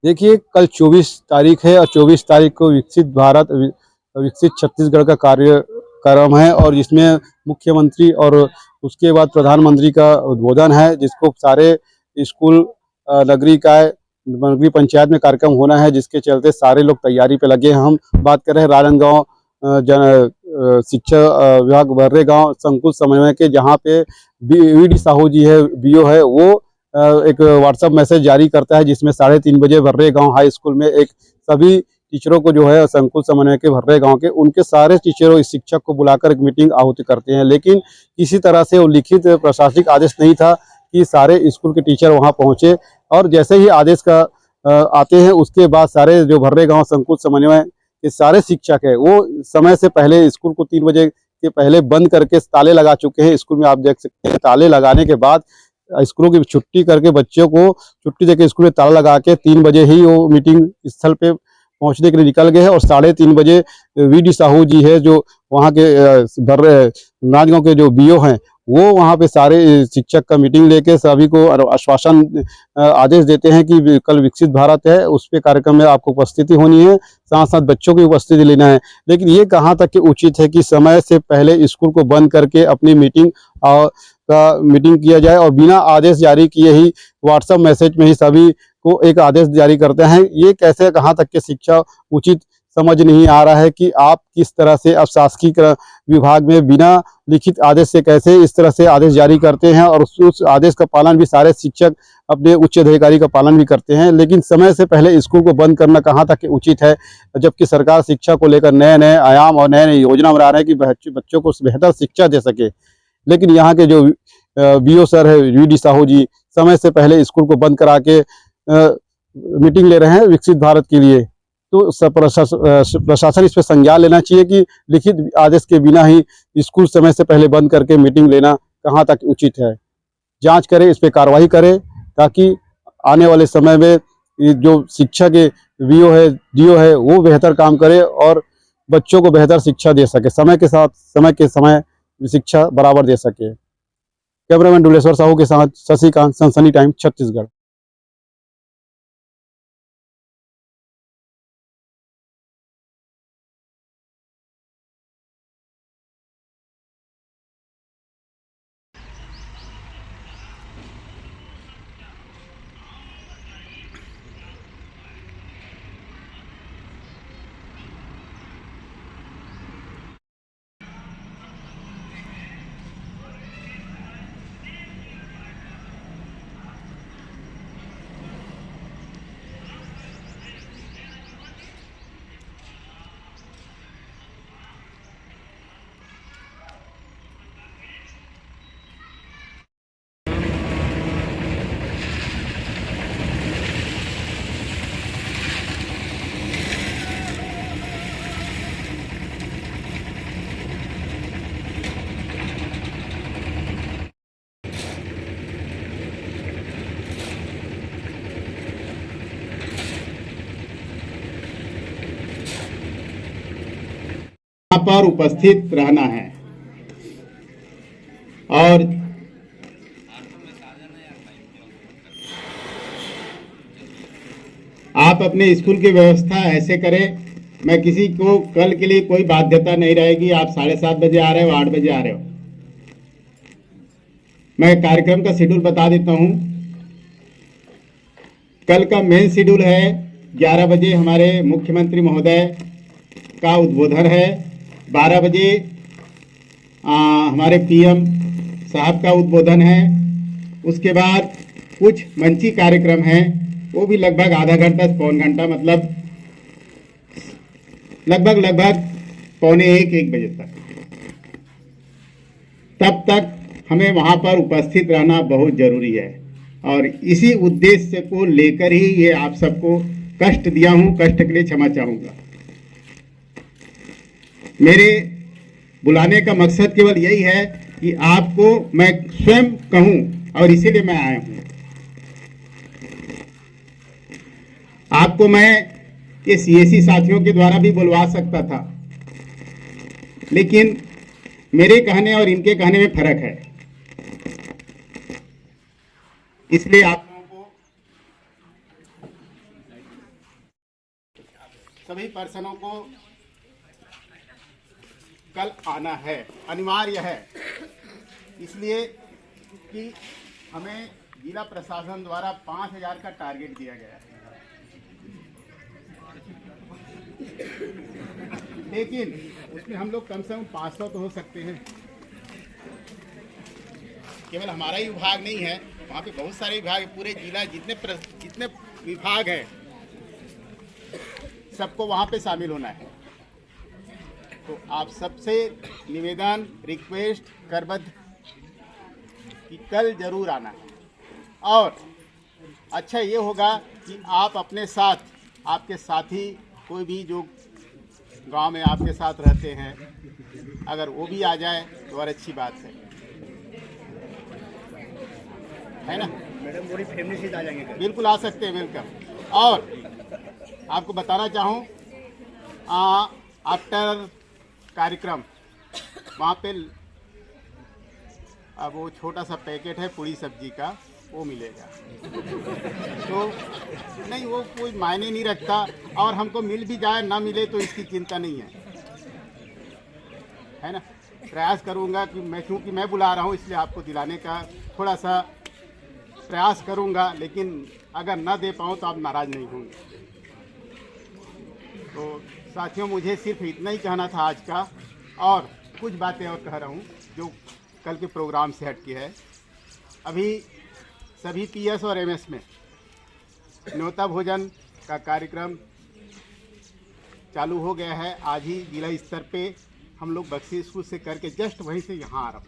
देखिए, कल 24 तारीख है और 24 तारीख को विकसित छत्तीसगढ़ का कार्यक्रम है और जिसमें मुख्यमंत्री और उसके बाद प्रधानमंत्री का उद्बोधन है, जिसको सारे स्कूल, नगरीय निकाय, नगरीय पंचायत में कार्यक्रम होना है, जिसके चलते सारे लोग तैयारी पे लगे हैं। हम बात कर रहे हैं राजनांदगांव शिक्षा विभाग बर्रे गांव संकुल समन्वय के, जहाँ पे वीडी साहू जी है, बीओ है, वो एक व्हाट्सएप मैसेज जारी करता है, जिसमें 3:30 बजे भर्रे गांव हाई स्कूल में एक सभी टीचरों को जो है संकुल समन्वय के भर्रे गांव के उनके सारे टीचरों इस शिक्षक को बुलाकर एक मीटिंग आहूत करते हैं। लेकिन किसी तरह से वो लिखित प्रशासनिक आदेश नहीं था कि सारे स्कूल के टीचर वहां पहुंचे, और जैसे ही आदेश का आते हैं उसके बाद सारे जो भर्रे गांव संकुल समन्वय के सारे शिक्षक है वो समय से पहले स्कूल को 3 बजे के पहले बंद करके ताले लगा चुके हैं। स्कूल में आप देख सकते हैं, ताले लगाने के बाद स्कूलों की छुट्टी करके बच्चों को छुट्टी देकर स्कूल में ताला लगा के 3 बजे ही वो मीटिंग स्थल पे पहुंचने के लिए निकल गए हैं। और 3:30 बजे वीडी साहू जी है, जो वहाँ के राजगांव के जो बीओ हैं, वो वहाँ पे सारे शिक्षक का मीटिंग लेके सभी को आश्वासन आदेश देते हैं कि कल विकसित भारत है, उस पे कार्यक्रम में आपको उपस्थिति होनी है, साथ साथ बच्चों की उपस्थिति लेना है। लेकिन ये कहाँ तक कि उचित है कि समय से पहले स्कूल को बंद करके अपनी मीटिंग किया जाए और बिना आदेश जारी किए ही व्हाट्सएप मैसेज में ही सभी को एक आदेश जारी करते हैं। ये कैसे, कहाँ तक के शिक्षा उचित समझ नहीं आ रहा है कि आप किस तरह से अब शासकीय विभाग में बिना लिखित आदेश से कैसे इस तरह से आदेश जारी करते हैं, और उस आदेश का पालन भी सारे शिक्षक अपने उच्च अधिकारी का पालन भी करते हैं। लेकिन समय से पहले स्कूल को बंद करना कहाँ तक उचित है, जबकि सरकार शिक्षा को लेकर नए नए आयाम और नए नए योजना बना रहे हैं कि बच्चों को बेहतर शिक्षा दे सके। लेकिन यहाँ के जो बीओ सर है, वीडी साहू जी, समय से पहले स्कूल को बंद करा के मीटिंग ले रहे हैं विकसित भारत के लिए। तो प्रशासन इस पर संज्ञान लेना चाहिए कि लिखित आदेश के बिना ही स्कूल समय से पहले बंद करके मीटिंग लेना कहाँ तक उचित है। जांच करे, इस पर कार्रवाई करे, ताकि आने वाले समय में जो शिक्षा के बीओ है, डीओ है, वो बेहतर काम करे और बच्चों को बेहतर शिक्षा दे सके, समय के साथ समय शिक्षा बराबर दे सके। कैमरामैन डुलेश्वर साहू के साथ शशिकांत, सनसनी टाइम, छत्तीसगढ़। यहाँ पर उपस्थित रहना है और आप अपने स्कूल की व्यवस्था ऐसे करें, मैं किसी को कल के लिए कोई बाध्यता नहीं रहेगी। आप 7:30 बजे आ रहे हो, 8 बजे आ रहे हो, मैं कार्यक्रम का शेड्यूल बता देता हूं। कल का मेन शेड्यूल है 11 बजे हमारे मुख्यमंत्री महोदय का उद्बोधन है, 12 बजे हमारे पीएम साहब का उद्बोधन है। उसके बाद कुछ मंची कार्यक्रम हैं, वो भी लगभग आधा घंटा से पौन घंटा, मतलब लगभग 12:45-1 बजे तक। तब तक हमें वहां पर उपस्थित रहना बहुत जरूरी है और इसी उद्देश्य को लेकर ही ये आप सबको कष्ट दिया हूं। कष्ट के लिए क्षमा चाहूंगा। मेरे बुलाने का मकसद केवल यही है कि आपको मैं स्वयं कहूं, और इसीलिए मैं आया हूं। आपको मैं ये सीएसी साथियों के द्वारा भी बुलवा सकता था, लेकिन मेरे कहने और इनके कहने में फर्क है, इसलिए आप लोगों को सभी पर्सनों को कल आना है, अनिवार्य है, इसलिए कि हमें जिला प्रशासन द्वारा 5,000 का टारगेट दिया गया है। लेकिन उसमें हम लोग कम से कम 500 तो हो सकते हैं। केवल हमारा ही विभाग नहीं है, वहाँ पे बहुत सारे विभाग है। पूरे जिला जितने विभाग है सबको वहाँ पे शामिल होना है। तो आप सबसे निवेदन, रिक्वेस्ट करबद्ध कि कल जरूर आना है। और अच्छा ये होगा कि आप अपने साथ, आपके साथी कोई भी जो गांव में आपके साथ रहते हैं, अगर वो भी आ जाए तो और अच्छी बात है ना। मैडम पूरी फैमिली से आ जाएंगे। बिल्कुल आ सकते हैं, वेलकम। और आपको बताना चाहूँ, आफ्टर कार्यक्रम वहाँ पे अब वो छोटा सा पैकेट है पूरी सब्जी का, वो मिलेगा। तो नहीं, वो कोई मायने नहीं रखता, और हमको मिल भी जाए ना मिले तो इसकी चिंता नहीं है ना। प्रयास करूँगा कि क्योंकि मैं बुला रहा हूँ इसलिए आपको दिलाने का थोड़ा सा प्रयास करूँगा, लेकिन अगर ना दे पाऊँ तो आप नाराज़ नहीं होंगे। तो साथियों, मुझे सिर्फ इतना ही कहना था आज का, और कुछ बातें और कह रहा हूँ जो कल के प्रोग्राम से हट के है। अभी सभी पीएस और एमएस में न्योता भोजन का कार्यक्रम चालू हो गया है। आज ही जिला स्तर पे हम लोग बक्सी स्कूल से करके जस्ट वहीं से यहाँ आ रहा हूँ।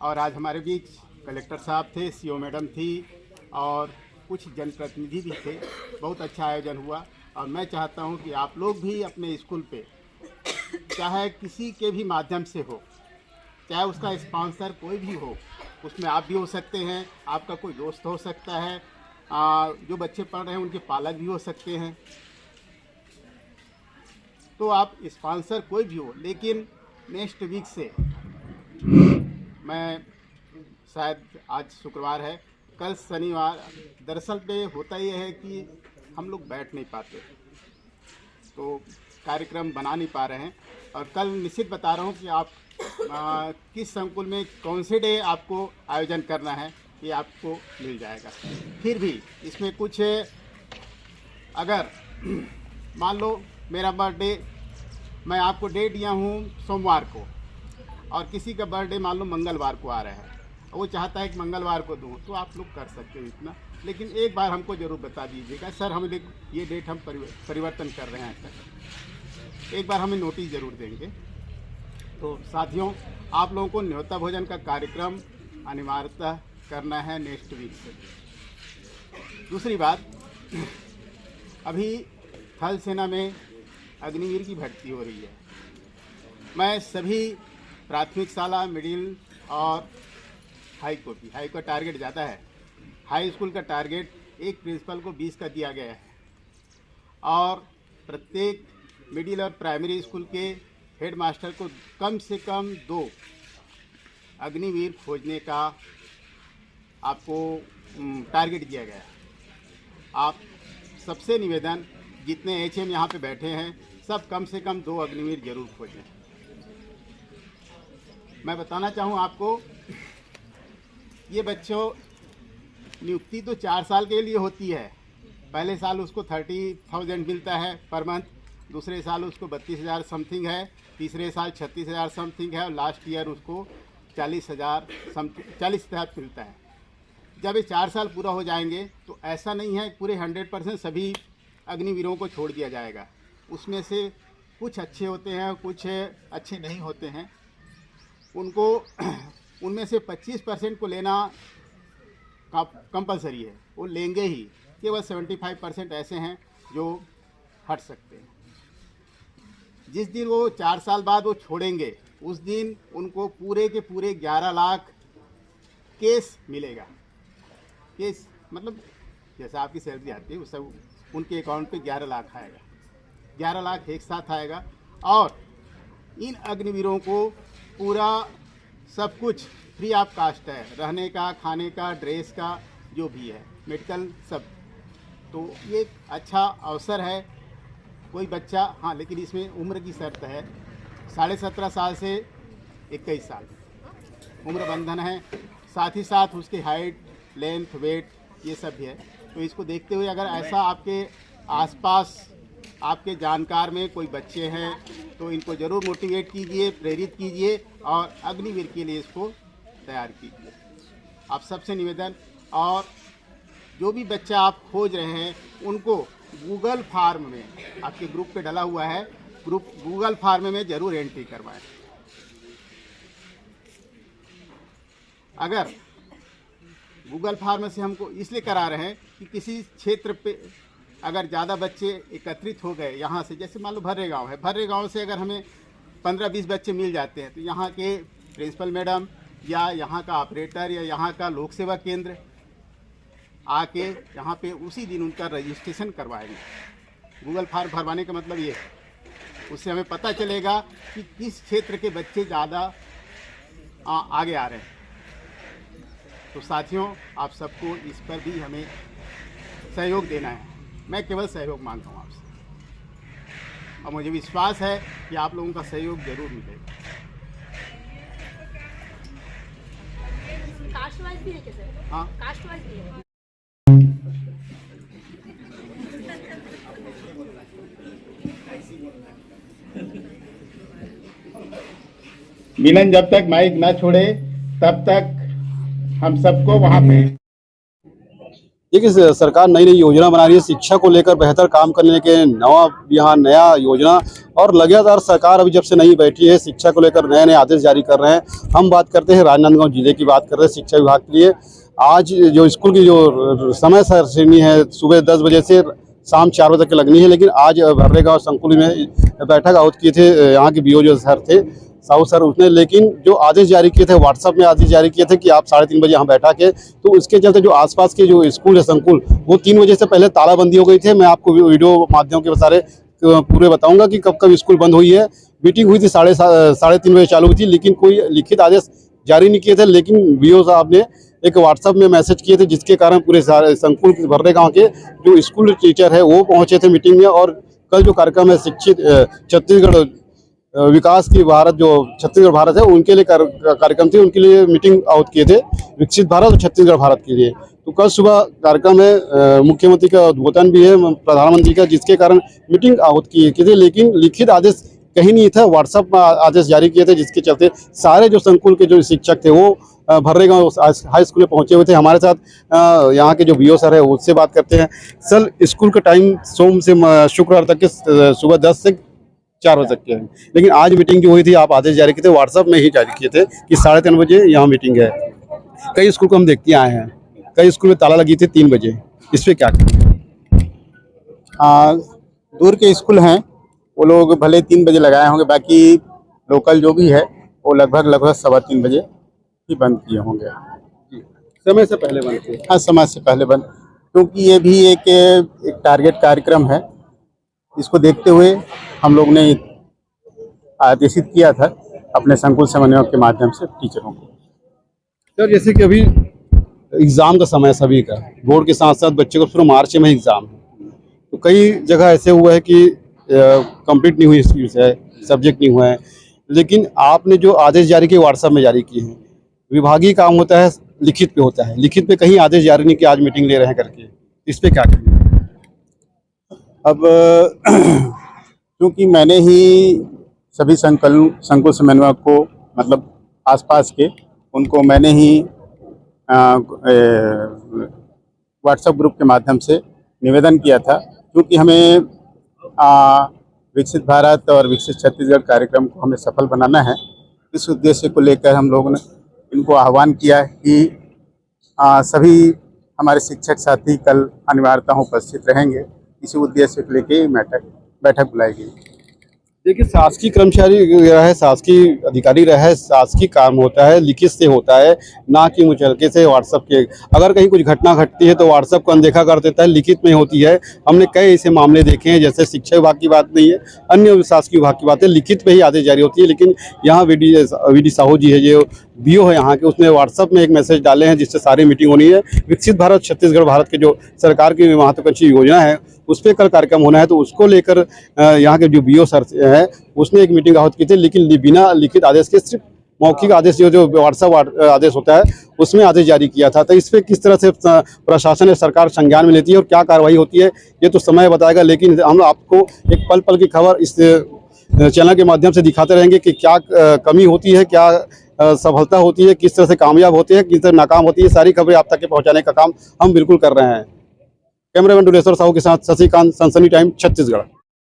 और आज हमारे बीच कलेक्टर साहब थे, सीओ मैडम थी और कुछ जनप्रतिनिधि भी थे। बहुत अच्छा आयोजन हुआ, और मैं चाहता हूँ कि आप लोग भी अपने स्कूल पे, चाहे किसी के भी माध्यम से हो, चाहे उसका स्पॉन्सर कोई भी हो, उसमें आप भी हो सकते हैं, आपका कोई दोस्त हो सकता है, जो बच्चे पढ़ रहे हैं उनके पालक भी हो सकते हैं। तो आप स्पॉन्सर कोई भी हो, लेकिन नेक्स्ट वीक से, मैं शायद आज शुक्रवार है, कल शनिवार, दरअसल पे होता ये है कि हम लोग बैठ नहीं पाते, तो कार्यक्रम बना नहीं पा रहे हैं। और कल निश्चित बता रहा हूँ कि आप किस संकुल में कौन से डे आपको आयोजन करना है, ये आपको मिल जाएगा। फिर भी इसमें कुछ, अगर मान लो मेरा बर्थडे, मैं आपको डे दिया हूँ सोमवार को, और किसी का बर्थडे मान लो मंगलवार को आ रहा है, वो चाहता है कि मंगलवार को दूँ, तो आप लोग कर सकते हो इतना। लेकिन एक बार हमको ज़रूर बता दीजिएगा, सर हम ये डेट हम परिवर्तन कर रहे हैं, सर एक बार हमें नोटिस ज़रूर देंगे। तो साथियों, आप लोगों को न्योता भोजन का कार्यक्रम अनिवार्यतः करना है नेक्स्ट वीक से। दूसरी बात, अभी थल सेना में अग्निवीर की भर्ती हो रही है। मैं सभी प्राथमिक शाला, मिडिल और हाई का टारगेट ज़्यादा है। हाई स्कूल का टारगेट एक प्रिंसिपल को 20 का दिया गया है, और प्रत्येक मिडिल और प्राइमरी स्कूल के हेड मास्टर को कम से कम 2 अग्निवीर खोजने का आपको टारगेट दिया गया है। आप सबसे निवेदन, जितने HM यहाँ पे बैठे हैं, सब कम से कम 2 अग्निवीर जरूर खोजें। मैं बताना चाहूँ आपको, ये बच्चों नियुक्ति तो 4 साल के लिए होती है। पहले साल उसको 30,000 मिलता है पर मंथ, दूसरे साल उसको 32,000 समथिंग है, तीसरे साल 36,000 समथिंग है, और लास्ट ईयर उसको 40,000 मिलता है। जब ये 4 साल पूरा हो जाएंगे तो ऐसा नहीं है पूरे 100% सभी अग्निवीरों को छोड़ दिया जाएगा। उसमें से कुछ अच्छे होते हैं, कुछ अच्छे नहीं होते हैं। उनको उनमें से 25% को लेना कंपलसरी है, वो लेंगे ही। केवल 75% ऐसे हैं जो हट सकते हैं। जिस दिन वो 4 साल बाद वो छोड़ेंगे, उस दिन उनको पूरे के पूरे 11 लाख केस मिलेगा। केस मतलब जैसे आपकी सैलरी आती है उस सब उनके अकाउंट पे 11 लाख आएगा। 11 लाख एक साथ आएगा, और इन अग्निवीरों को पूरा सब कुछ फ्री ऑफ कास्ट है, रहने का, खाने का, ड्रेस का, जो भी है, मेडिकल सब तो ये एक अच्छा अवसर है। कोई बच्चा, हाँ, लेकिन इसमें उम्र की शर्त है, 17.5 साल से 21 साल उम्र बंधन है। साथ ही साथ उसकी हाइट, लेंथ, वेट ये सब भी है। तो इसको देखते हुए अगर ऐसा आपके आसपास आपके जानकार में कोई बच्चे हैं तो इनको ज़रूर मोटिवेट कीजिए, प्रेरित कीजिए और अग्निवीर के लिए इसको तैयार कीजिए। आप सबसे निवेदन, और जो भी बच्चा आप खोज रहे हैं उनको गूगल फॉर्म में, आपके ग्रुप पे डला हुआ है, गूगल फॉर्म में ज़रूर एंट्री करवाएं। अगर गूगल फॉर्म से हमको इसलिए करा रहे हैं कि किसी क्षेत्र पे अगर ज़्यादा बच्चे एकत्रित हो गए यहाँ से, जैसे मान लो भर्रे गांव है, भर्रे गांव से अगर हमें 15-20 बच्चे मिल जाते हैं तो यहाँ के प्रिंसिपल मैडम या यहाँ का ऑपरेटर या यहाँ का लोक सेवा केंद्र आके यहाँ पे उसी दिन उनका रजिस्ट्रेशन करवाएंगे। गूगल फॉर्म भरवाने का मतलब ये है, उससे हमें पता चलेगा कि किस क्षेत्र के बच्चे ज़्यादा आगे आ रहे हैं। तो साथियों, आप सबको इस पर भी हमें सहयोग देना है। मैं केवल सहयोग मांगता हूँ आपसे और मुझे विश्वास है कि आप लोगों का सहयोग जरूर मिलेगा। कास्ट वाइज भी है क्या सर? हाँ, कास्ट वाइज भी है। मिलन जब तक माइक ना छोड़े तब तक हम सबको वहाँ पे। देखिए, सरकार नई नई योजना बना रही है शिक्षा को लेकर बेहतर काम करने के यहाँ नया योजना, और लगातार सरकार अभी जब से नहीं बैठी है शिक्षा को लेकर नए नए आदेश जारी कर रहे हैं। हम बात करते हैं राजनांदगांव जिले की, बात कर रहे हैं शिक्षा विभाग के लिए। आज जो स्कूल की जो समय सारणी है सुबह 10 बजे से शाम 4 बजे तक लगनी है, लेकिन आज भर्रे गाँव संकुल में बैठक आहुत किए थे यहाँ के BO जो सर थे, साहू सर, उसने लेकिन जो आदेश जारी किए थे, व्हाट्सएप में आदेश जारी किए थे कि आप 3:30 बजे यहाँ बैठा के, तो उसके चलते जो आसपास के जो स्कूल है संकुल, वो 3 बजे से पहले तालाबंदी हो गई थी। मैं आपको वीडियो माध्यम के सारे पूरे बताऊंगा कि कब कब स्कूल बंद हुई है। मीटिंग हुई थी 3:30 बजे चालू हुई थी, लेकिन कोई लिखित आदेश जारी नहीं किए थे। लेकिन BO साहब ने एक व्हाट्सएप में मैसेज किए थे, जिसके कारण पूरे सारे संकुल भर्रे गाँव के जो स्कूल टीचर है वो पहुँचे थे मीटिंग में। और कल जो कार्यक्रम है शिक्षित छत्तीसगढ़ विकास की भारत, जो छत्तीसगढ़ भारत है उनके लिए कार्यक्रम थे, उनके लिए मीटिंग आउट किए थे, विकसित भारत और छत्तीसगढ़ भारत के लिए। तो कल सुबह कार्यक्रम है, मुख्यमंत्री का उद्बोधन भी है, प्रधानमंत्री का, जिसके कारण मीटिंग आउट की थी, लेकिन लिखित आदेश कहीं नहीं था। व्हाट्सएप में आदेश जारी किए थे, जिसके चलते सारे जो संकुल के जो शिक्षक थे वो भर्रे गाँव हाई स्कूल में पहुंचे हुए थे। हमारे साथ यहाँ के जो BO सर है उससे बात करते हैं। सर, स्कूल का टाइम सोम से शुक्रवार तक के सुबह 10 से 4 बजे तक के हैं, लेकिन आज मीटिंग जो हुई थी आप आदेश जारी किए थे, व्हाट्सएप में ही जारी किए थे कि 3:30 बजे यहाँ मीटिंग है। कई स्कूल को हम देखते आए हैं, कई स्कूल में ताला लगी थी 3 बजे, इस पर क्या करें? दूर के स्कूल हैं वो लोग भले 3 बजे लगाए होंगे, बाकी लोकल जो भी है वो लगभग 3:15 बजे ही बंद किए होंगे। समय से पहले बंद किए? हाँ, समय से पहले बंद, क्योंकि ये भी एक टारगेट कार्यक्रम है। इसको देखते हुए हम लोग ने आदेशित किया था अपने संकुल समन्वयक के माध्यम से टीचरों को। सर, जैसे कि अभी एग्ज़ाम का समय सभी का, बोर्ड के साथ साथ बच्चे को फिर मार्च में एग्ज़ाम है, तो कई जगह ऐसे हुआ है कि कंप्लीट नहीं हुई विषय, सब्जेक्ट नहीं हुआ है, लेकिन आपने जो आदेश जारी किए व्हाट्सएप में जारी किए हैं। विभागीय काम होता है, लिखित पे होता है, लिखित पे कहीं आदेश जारी नहीं कि आज मीटिंग ले रहे हैं करके, इस पे क्या करेंगे? अब क्योंकि मैंने ही सभी संकुल समन्वयक को, मतलब आसपास के, उनको मैंने ही व्हाट्सएप ग्रुप के माध्यम से निवेदन किया था, क्योंकि हमें विकसित भारत और विकसित छत्तीसगढ़ कार्यक्रम को हमें सफल बनाना है। इस उद्देश्य को लेकर हम लोगों ने इनको आह्वान किया कि सभी हमारे शिक्षक साथी कल अनिवार्यतः उपस्थित रहेंगे। इसी उद्देश्य को लेकर बैठक बुलाई गई। देखिए, शासकीय कर्मचारी रहे, शासकीय अधिकारी रहे, शासकीय काम होता है, लिखित से होता है, ना कि मुचलके से व्हाट्सएप के। अगर कहीं कुछ घटना घटती है तो व्हाट्सएप को अनदेखा कर देता है, लिखित में होती है। हमने कई ऐसे मामले देखे हैं, जैसे शिक्षा विभाग की बात नहीं है, अन्य शासकीय विभाग की बात है, लिखित में ही आदेश जारी होती है। लेकिन यहाँ VD साहू जी है, जो बीओ है यहाँ के, उसने व्हाट्सएप में एक मैसेज डाले हैं जिससे सारी मीटिंग होनी है। विकसित भारत छत्तीसगढ़ भारत के जो सरकार की महत्वाकांक्षी योजना है उस पर कल कार्यक्रम होना है, तो उसको लेकर यहाँ के जो बीओ सर है उसने एक मीटिंग आहूत की थी, लेकिन बिना लिखित आदेश के सिर्फ मौखिक आदेश जो व्हाट्सएप आदेश होता है उसमें आदेश जारी किया था। तो इस पर किस तरह से प्रशासन या सरकार संज्ञान में लेती है और क्या कार्रवाई होती है ये तो समय बताएगा, लेकिन हम आपको एक पल पल की खबर इस चैनल के माध्यम से दिखाते रहेंगे कि क्या कमी होती है, क्या सफलता होती है, किस तरह से कामयाब होती है, किस तरह नाकाम होती है। सारी खबरें आप तक पहुंचाने का काम हम बिल्कुल कर रहे हैं। कैमरामैन डुलेश्वर साहू के साथ शशिकांत, सनसनी टाइम, छत्तीसगढ़।